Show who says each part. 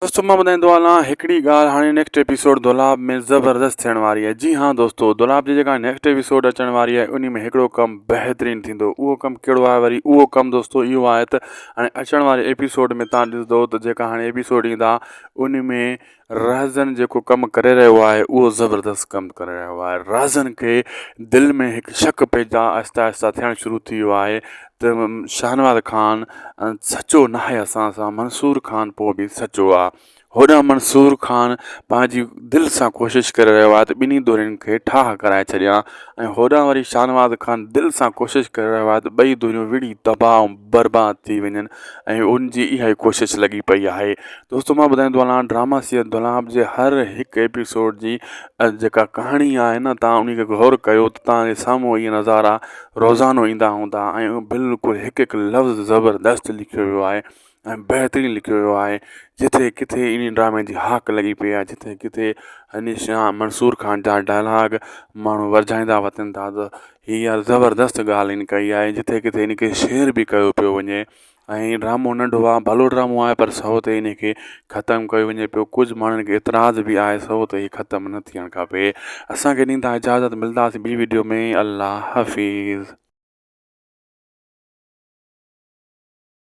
Speaker 1: दोस्तों मां ॿुधाईंदो हलां हिकिड़ी ॻाल्हि हाणे नेक्स्ट एपिसोड दुलाब में ज़बरदस्त थियण वारी आहे। जी हाँ दोस्तों, दुलाब जी जेका नेक्स्ट एपिसोड अचण वारी आहे उन में हिकिड़ो कमु बहितरीनु थींदो। उहो कमु कहिड़ो आहे वरी? उहो कमु दोस्तों इहो आहे त हाणे अचण वारे एपिसोड में तव्हां ॾिसंदो त जेका हाणे एपिसोड ईंदा उन में राज़न जेको कमु करे रहियो आहे उहो ज़बरदस्त कमु करे रहियो आहे। राज़न खे दिलि में हिकु शक पैदा आहिस्ता आहिस्ता थियणु शुरू थी वियो आहे त शाहनवाज़ ख़ान सचो न आहे असां सां, मंसूर ख़ान पोइ बि सचो आहे। होॾां मंसूर ख़ान पंहिंजी दिलि सां कोशिशि करे रहियो आहे त ॿिन्ही धुरियुनि खे ठाह कराए छॾियां, ऐं होॾां वरी शाहनवाज़ ख़ान दिलि सां कोशिशि करे रहियो आहे त ॿई धुरियूं विड़ी तबाह ऐं बर्बाद थी वञनि, ऐं उनजी इहा ई कोशिशि लॻी पई आहे। दोस्तों मां ॿुधाईंदो हलां ड्रामा सीरियल दुलाब जे हर हिकु एपिसोड जी जेका कहाणी आहे न, तव्हां उन खे गौर कयो त तव्हांजे साम्हूं इहे नज़ारा रोज़ानो ईंदा हूंदा, ऐं बिल्कुलु हिकु हिकु लफ़्ज़ ज़बरदस्त लिखियो वियो आहे ऐं बहितरीनु लिखियो वियो आहे। जिथे किथे इन ड्रामे जी हाक लॻी पई आहे, जिथे किथे हनीशा मंसूर ख़ान जा डायलॉग माण्हू वरझाईंदा वञनि था त हीअ ज़बरदस्त ॻाल्हि इन कई आहे। जिथे किथे इन खे शेयर बि कयो पियो वञे, ऐं ड्रामो नंढो आहे, भलो ड्रामो आहे, पर सौ ते इन खे ख़तमु कयो वञे पियो। कुझु माण्हुनि खे एतिराज़ बि आहे सौ ते हीअ ख़तमु न थियणु खपे। असांखे ॾींदा इजाज़त, मिलंदासीं ॿी वीडियो में। अल्लाह हाफ़िज़।